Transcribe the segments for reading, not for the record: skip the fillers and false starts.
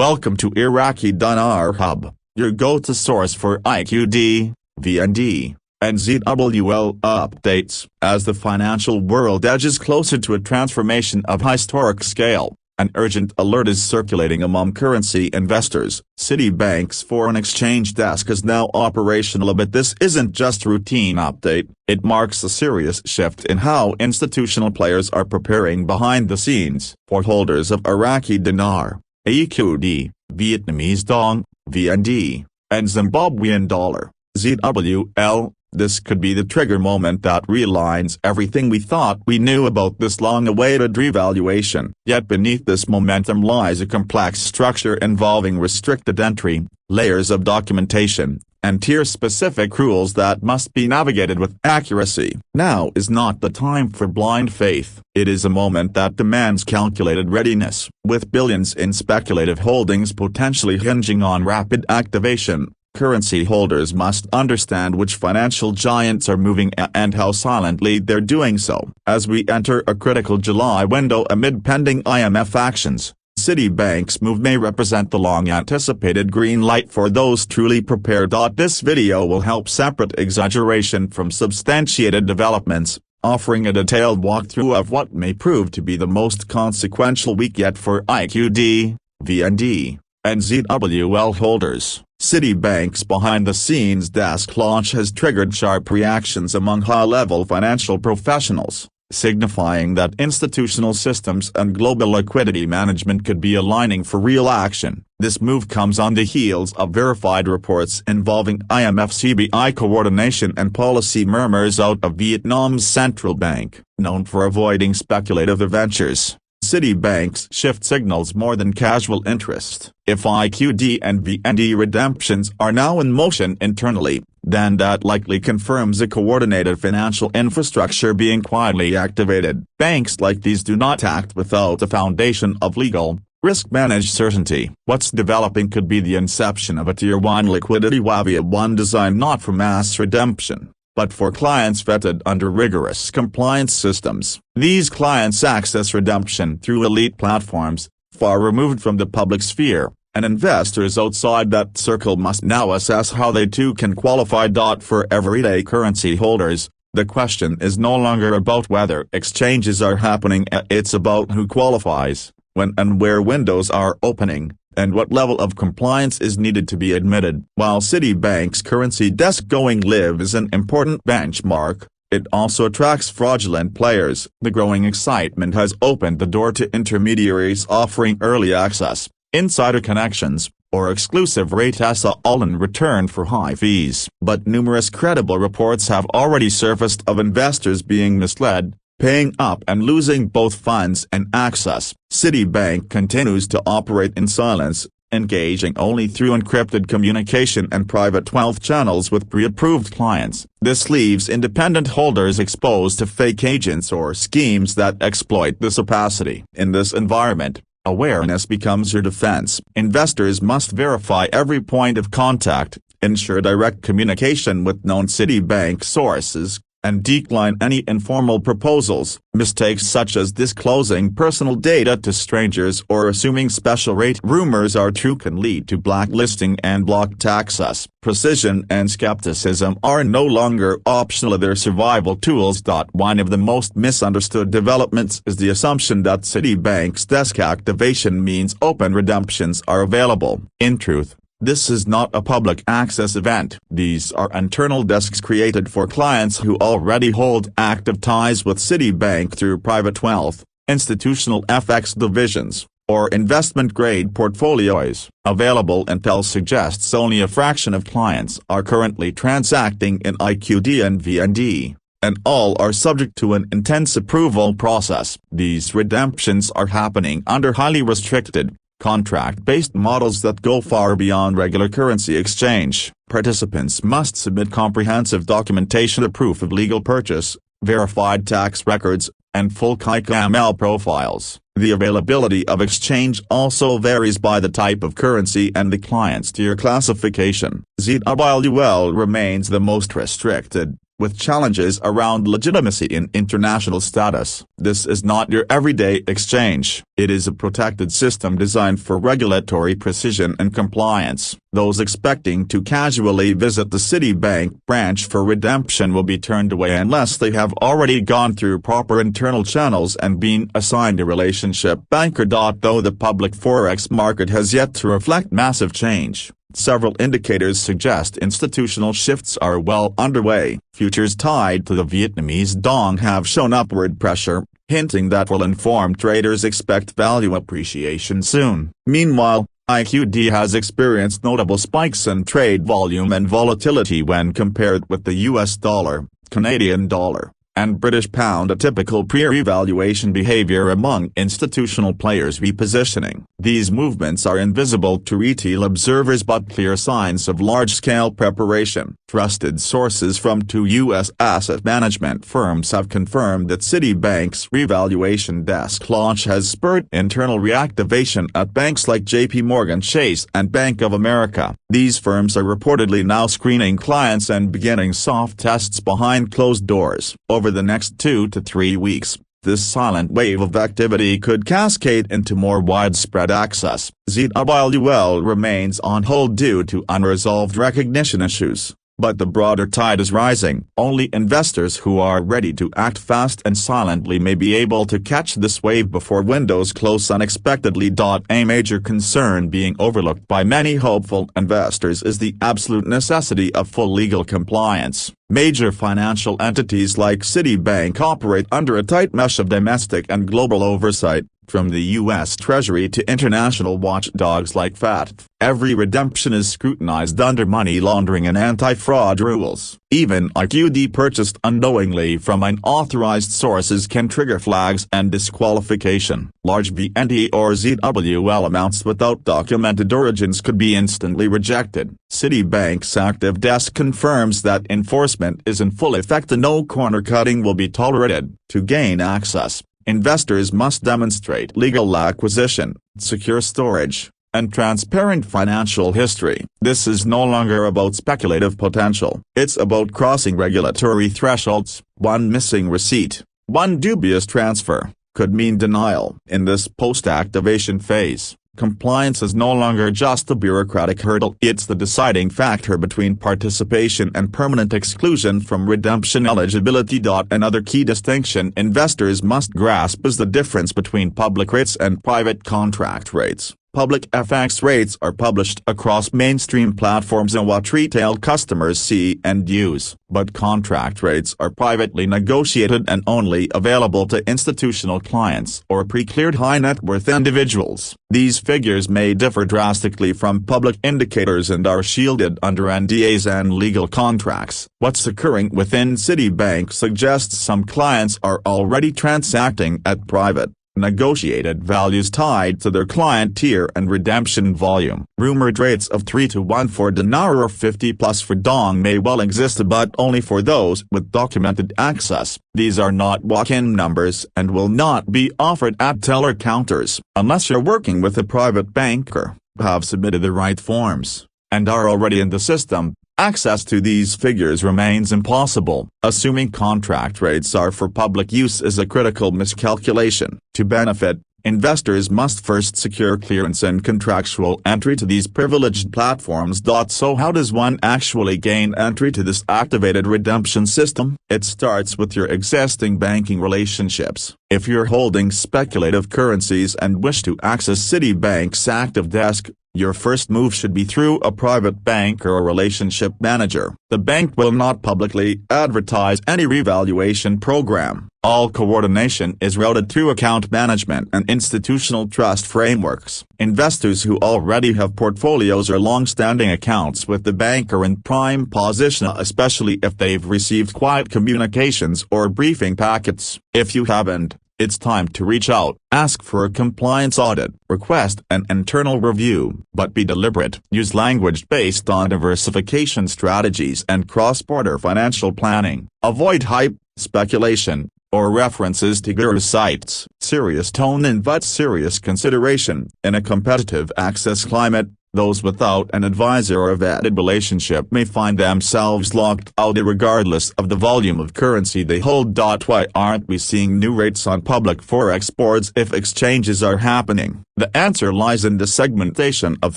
Welcome to Iraqi Dinar Hub, your go-to source for USD, VND, and ZWL updates. As the financial world edges closer to a transformation of historic scale, an urgent alert is circulating among currency investors. Citibank's foreign exchange desk is now operational, but this isn't just a routine update. It marks a serious shift in how institutional players are preparing behind the scenes. For holders of Iraqi Dinar, USD, Vietnamese dong, VND, and Zimbabwean dollar, ZWL, this could be the trigger moment that realigns everything we thought we knew about this long-awaited revaluation. Yet beneath this momentum lies a complex structure involving restricted entry, layers of documentation, and tier-specific rules that must be navigated with accuracy. Now is not the time for blind faith. It is a moment that demands calculated readiness. With billions in speculative holdings potentially hinging on rapid activation, currency holders must understand which financial giants are moving and how silently they're doing so. As we enter a critical July window amid pending IMF actions, Citibank's move may represent the long-anticipated green light for those truly prepared. This video will help separate exaggeration from substantiated developments, offering a detailed walkthrough of what may prove to be the most consequential week yet for USD, VND, and ZWL holders. Citibank's behind-the-scenes desk launch has triggered sharp reactions among high-level financial professionals, signifying that institutional systems and global liquidity management could be aligning for real action. This move comes on the heels of verified reports involving IMF-CBI coordination and policy murmurs out of Vietnam's central bank. Known for avoiding speculative ventures, Citibank's shift signals more than casual interest. If USD and VND redemptions are now in motion internally, then that likely confirms a coordinated financial infrastructure being quietly activated. Banks like these do not act without a foundation of legal, risk-managed certainty. What's developing could be the inception of a Tier 1 liquidity wave, one designed not for mass redemption, but for clients vetted under rigorous compliance systems. These clients access redemption through elite platforms, far removed from the public sphere, and investors outside that circle must now assess how they too can qualify. For everyday currency holders, the question is no longer about whether exchanges are happening, it's about who qualifies, when and where windows are opening, and what level of compliance is needed to be admitted. While Citibank's currency desk going live is an important benchmark, it also attracts fraudulent players. The growing excitement has opened the door to intermediaries offering early access, insider connections, or exclusive rates, all in return for high fees. But numerous credible reports have already surfaced of investors being misled, paying up and losing both funds and access. Citibank continues to operate in silence, engaging only through encrypted communication and private wealth channels with pre-approved clients. This leaves independent holders exposed to fake agents or schemes that exploit this opacity. In this environment, awareness becomes your defense. Investors must verify every point of contact, ensure direct communication with known Citibank sources, and decline any informal proposals. Mistakes such as disclosing personal data to strangers or assuming special rate rumors are true can lead to blacklisting and blocked access. Precision and skepticism are no longer optional, they're survival tools. One of the most misunderstood developments is the assumption that Citibank's desk activation means open redemptions are available. In truth, this is not a public access event. These are internal desks created for clients who already hold active ties with Citibank through private wealth, institutional FX divisions, or investment-grade portfolios. Available intel suggests only a fraction of clients are currently transacting in USD and VND, and all are subject to an intense approval process. These redemptions are happening under highly restricted, contract-based models that go far beyond regular currency exchange. Participants must submit comprehensive documentation, a proof of legal purchase, verified tax records, and full KYC/AML profiles. The availability of exchange also varies by the type of currency and the client's tier classification. ZWL remains the most restricted, with challenges around legitimacy and international status. This is not your everyday exchange. It is a protected system designed for regulatory precision and compliance. Those expecting to casually visit the Citibank branch for redemption will be turned away unless they have already gone through proper internal channels and been assigned a relationship banker. Though the public Forex market has yet to reflect massive change, several indicators suggest institutional shifts are well underway. Futures tied to the Vietnamese dong have shown upward pressure, hinting that well-informed traders expect value appreciation soon. Meanwhile, IQD has experienced notable spikes in trade volume and volatility when compared with the US dollar, Canadian dollar, and British pound, a typical pre-revaluation behavior among institutional players repositioning. These movements are invisible to retail observers but clear signs of large-scale preparation. Trusted sources from two U.S. asset management firms have confirmed that Citibank's revaluation desk launch has spurred internal reactivation at banks like J.P. Morgan Chase and Bank of America. These firms are reportedly now screening clients and beginning soft tests behind closed doors. Over the next 2 to 3 weeks, this silent wave of activity could cascade into more widespread access. ZWL remains on hold due to unresolved recognition issues, but the broader tide is rising. Only investors who are ready to act fast and silently may be able to catch this wave before windows close unexpectedly. A major concern being overlooked by many hopeful investors is the absolute necessity of full legal compliance. Major financial entities like Citibank operate under a tight mesh of domestic and global oversight, from the U.S. Treasury to international watchdogs like FATF. Every redemption is scrutinized under money laundering and anti-fraud rules. Even IQD purchased unknowingly from unauthorized sources can trigger flags and disqualification. Large VND or ZWL amounts without documented origins could be instantly rejected. Citibank's active desk confirms that enforcement is in full effect and no corner cutting will be tolerated. To gain access, investors must demonstrate legal acquisition, secure storage, and transparent financial history. This is no longer about speculative potential. It's about crossing regulatory thresholds. One missing receipt, one dubious transfer, could mean denial. In this post-activation phase, compliance is no longer just a bureaucratic hurdle. It's the deciding factor between participation and permanent exclusion from redemption eligibility. Another key distinction investors must grasp is the difference between public rates and private contract rates. Public FX rates are published across mainstream platforms and what retail customers see and use, but contract rates are privately negotiated and only available to institutional clients or pre-cleared high-net-worth individuals. These figures may differ drastically from public indicators and are shielded under NDAs and legal contracts. What's occurring within Citibank suggests some clients are already transacting at private, negotiated values tied to their client tier and redemption volume. Rumored rates of 3 to 1 for dinar or 50 plus for dong may well exist, but only for those with documented access. These are not walk-in numbers and will not be offered at teller counters unless you're working with a private banker, have submitted the right forms, and are already in the system. Access to these figures remains impossible. Assuming contract rates are for public use is a critical miscalculation. To benefit, investors must first secure clearance and contractual entry to these privileged platforms. So how does one actually gain entry to this activated redemption system? It starts with your existing banking relationships. If you're holding speculative currencies and wish to access Citibank's active desk, your first move should be through a private bank or a relationship manager. The bank will not publicly advertise any revaluation program. All coordination is routed through account management and institutional trust frameworks. Investors who already have portfolios or long-standing accounts with the bank are in prime position, especially if they've received quiet communications or briefing packets. If you haven't, it's time to reach out, ask for a compliance audit, request an internal review, but be deliberate. Use language based on diversification strategies and cross-border financial planning. Avoid hype, speculation, or references to guru sites. Serious tone invites serious consideration. In a competitive access climate, Those without an advisor or a vetted relationship may find themselves locked out regardless of the volume of currency they hold. Why aren't we seeing new rates on public Forex boards if exchanges are happening? The answer lies in the segmentation of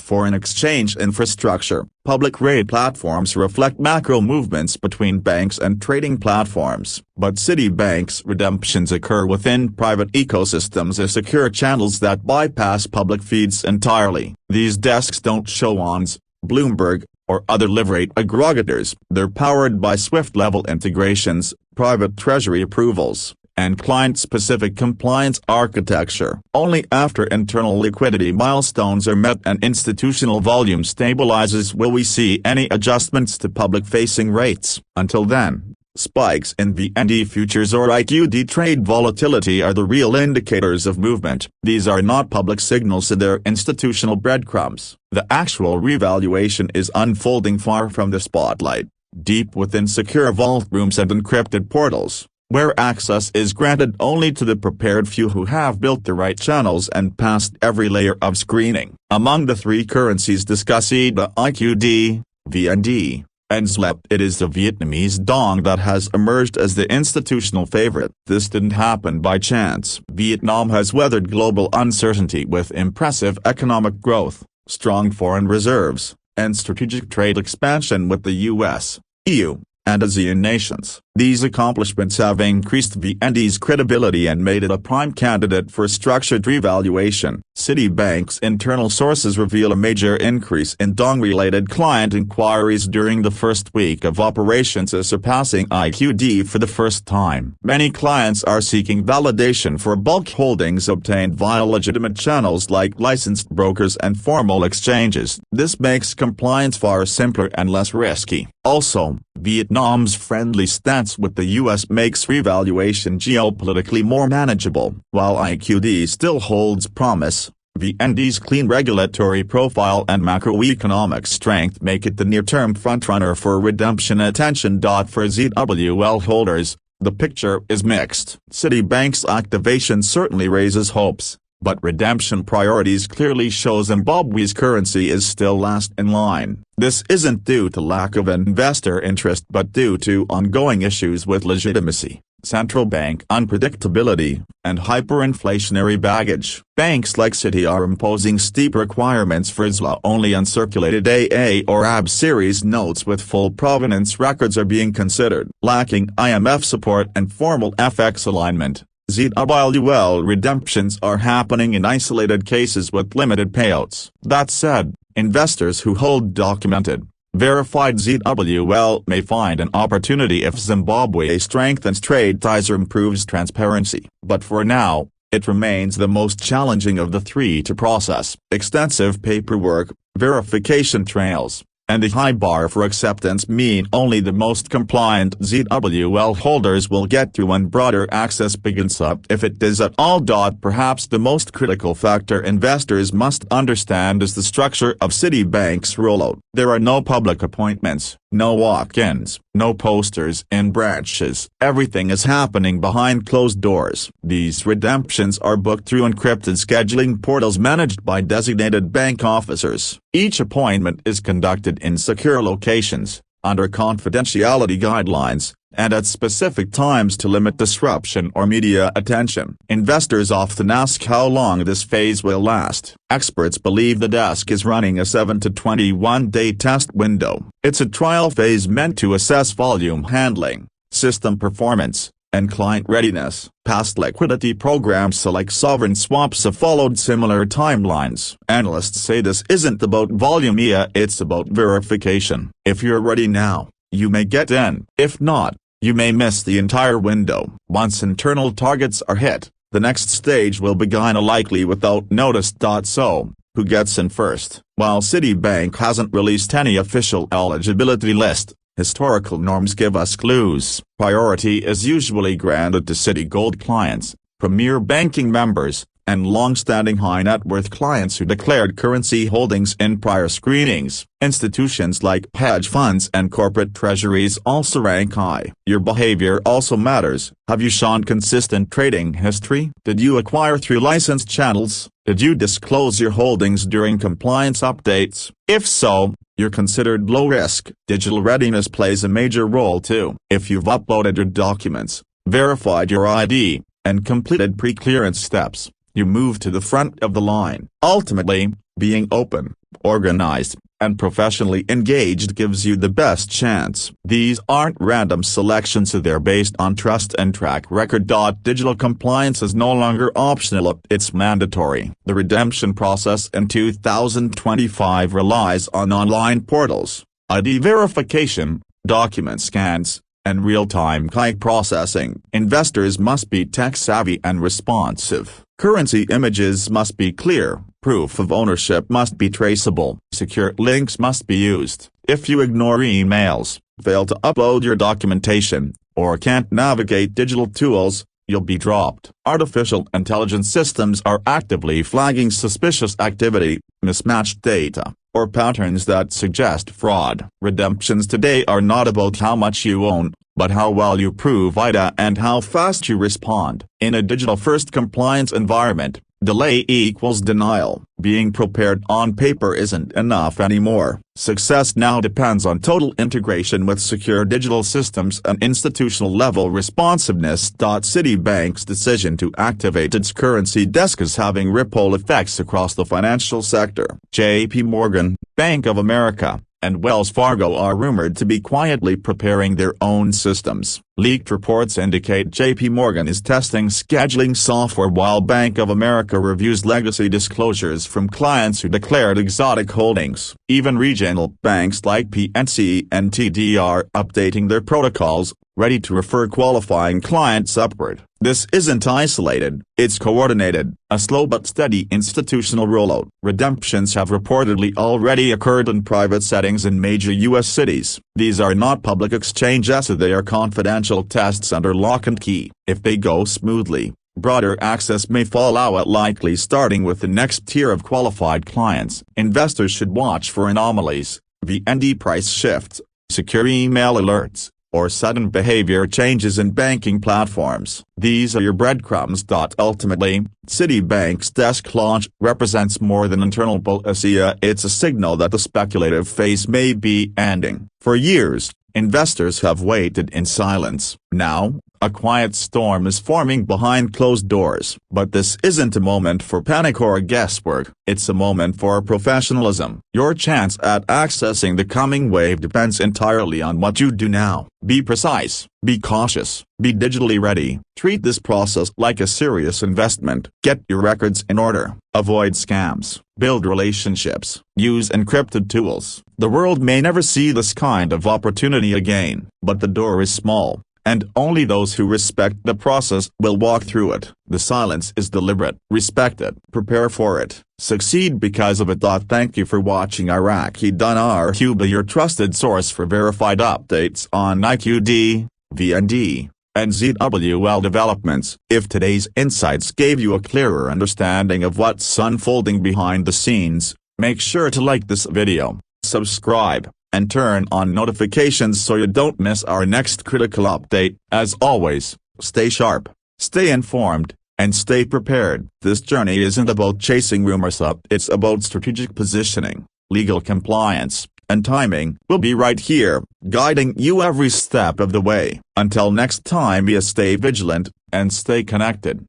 foreign exchange infrastructure. Public rate platforms reflect macro movements between banks and trading platforms, but Citibank's redemptions occur within private ecosystems as secure channels that bypass public feeds entirely. These desks don't show ONs, Bloomberg, or other live-rate aggregators. They're powered by Swift-level integrations, private treasury approvals, and client-specific compliance architecture. Only after internal liquidity milestones are met and institutional volume stabilizes will we see any adjustments to public-facing rates. Until then, spikes in VND futures or IQD trade volatility are the real indicators of movement. These are not public signals, they're institutional breadcrumbs. The actual revaluation is unfolding far from the spotlight, deep within secure vault rooms and encrypted portals, where access is granted only to the prepared few who have built the right channels and passed every layer of screening. Among the three currencies discussed, the IQD, VND, and ZLEP, it is the Vietnamese dong that has emerged as the institutional favorite. This didn't happen by chance. Vietnam has weathered global uncertainty with impressive economic growth, strong foreign reserves, and strategic trade expansion with the US, EU, and ASEAN nations. These accomplishments have increased VND's credibility and made it a prime candidate for structured revaluation. Citibank's internal sources reveal a major increase in dong-related client inquiries during the first week of operations, surpassing IQD for the first time. Many clients are seeking validation for bulk holdings obtained via legitimate channels like licensed brokers and formal exchanges. This makes compliance far simpler and less risky. Also, Vietnam's friendly stance with the U.S. makes revaluation geopolitically more manageable. While IQD still holds promise, VND's clean regulatory profile and macroeconomic strength make it the near-term frontrunner for redemption attention. For ZWL holders, the picture is mixed. Citibank's activation certainly raises hopes, but redemption priorities clearly show Zimbabwe's currency is still last in line. This isn't due to lack of investor interest but due to ongoing issues with legitimacy, central bank unpredictability, and hyperinflationary baggage. Banks like Citi are imposing steep requirements for ZLA-only uncirculated AA or AB series notes with full provenance records are being considered. Lacking IMF support and formal FX alignment, ZWL redemptions are happening in isolated cases with limited payouts. That said, investors who hold documented, verified ZWL may find an opportunity if Zimbabwe strengthens trade ties or improves transparency. But for now, it remains the most challenging of the three to process. Extensive paperwork, verification trails, and the high bar for acceptance mean only the most compliant ZWL holders will get through when broader access begins up, if it does at all. Perhaps the most critical factor investors must understand is the structure of Citibank's rollout. There are no public appointments, no walk-ins, no posters in branches. Everything is happening behind closed doors. These redemptions are booked through encrypted scheduling portals managed by designated bank officers. Each appointment is conducted in secure locations, under confidentiality guidelines, and at specific times to limit disruption or media attention. Investors often ask how long this phase will last. Experts believe the desk is running a 7 to 21-day test window. It's a trial phase meant to assess volume handling, system performance, and client readiness. Past liquidity programs like sovereign swaps have followed similar timelines. Analysts say this isn't about volume, it's about verification. If you're ready now, you may get in. If not, you may miss the entire window. Once internal targets are hit, the next stage will begin, likely without notice. So, who gets in first? While Citibank hasn't released any official eligibility list, historical norms give us clues. Priority is usually granted to Citi Gold clients, Premier Banking members, and long-standing high-net-worth clients who declared currency holdings in prior screenings. Institutions like hedge funds and corporate treasuries also rank high. Your behavior also matters. Have you shown consistent trading history? Did you acquire through licensed channels? Did you disclose your holdings during compliance updates? If so, you're considered low risk. Digital readiness plays a major role too. If you've uploaded your documents, verified your ID, and completed pre-clearance steps, you move to the front of the line. Ultimately, being open, organized, and professionally engaged gives you the best chance. These aren't random selections, they're based on trust and track record. Digital compliance is no longer optional, it's mandatory. The redemption process in 2025 relies on online portals, ID verification, document scans, and real-time KYC processing. Investors must be tech-savvy and responsive. Currency images must be clear, proof of ownership must be traceable, secure links must be used. If you ignore emails, fail to upload your documentation, or can't navigate digital tools, you'll be dropped. Artificial intelligence systems are actively flagging suspicious activity, mismatched data, or patterns that suggest fraud. Redemptions today are not about how much you own, but how well you prove ID and how fast you respond. In a digital-first compliance environment, delay equals denial. Being prepared on paper isn't enough anymore. Success now depends on total integration with secure digital systems and institutional-level responsiveness. Citibank's decision to activate its currency desk is having ripple effects across the financial sector. J.P. Morgan, Bank of America, and Wells Fargo are rumored to be quietly preparing their own systems. Leaked reports indicate J.P. Morgan is testing scheduling software while Bank of America reviews legacy disclosures from clients who declared exotic holdings. Even regional banks like PNC and TD are updating their protocols, ready to refer qualifying clients upward. This isn't isolated, it's coordinated, a slow but steady institutional rollout. Redemptions have reportedly already occurred in private settings in major U.S. cities. These are not public exchanges, they are confidential tests under lock and key. If they go smoothly, broader access may follow, likely starting with the next tier of qualified clients. Investors should watch for anomalies, VND price shifts, secure email alerts, or sudden behavior changes in banking platforms. These are your breadcrumbs. Ultimately, Citibank's desk launch represents more than internal policy, it's a signal that the speculative phase may be ending. For years, investors have waited in silence. Now, a quiet storm is forming behind closed doors. But this isn't a moment for panic or guesswork, it's a moment for professionalism. Your chance at accessing the coming wave depends entirely on what you do now. Be precise, be cautious, be digitally ready. Treat this process like a serious investment. Get your records in order, avoid scams, build relationships, use encrypted tools. The world may never see this kind of opportunity again, but the door is small, and only those who respect the process will walk through it. The silence is deliberate. Respect it. Prepare for it. Succeed because of it. Thank you for watching Iraqi Dinar Cuba, your trusted source for verified updates on IQD, VND, and ZWL developments. If today's insights gave you a clearer understanding of what's unfolding behind the scenes, make sure to like this video, subscribe, and turn on notifications so you don't miss our next critical update. As always, stay sharp, stay informed, and stay prepared. This journey isn't about chasing rumors up, it's about strategic positioning, legal compliance, and timing. We'll be right here, guiding you every step of the way. Until next time, stay vigilant, and stay connected.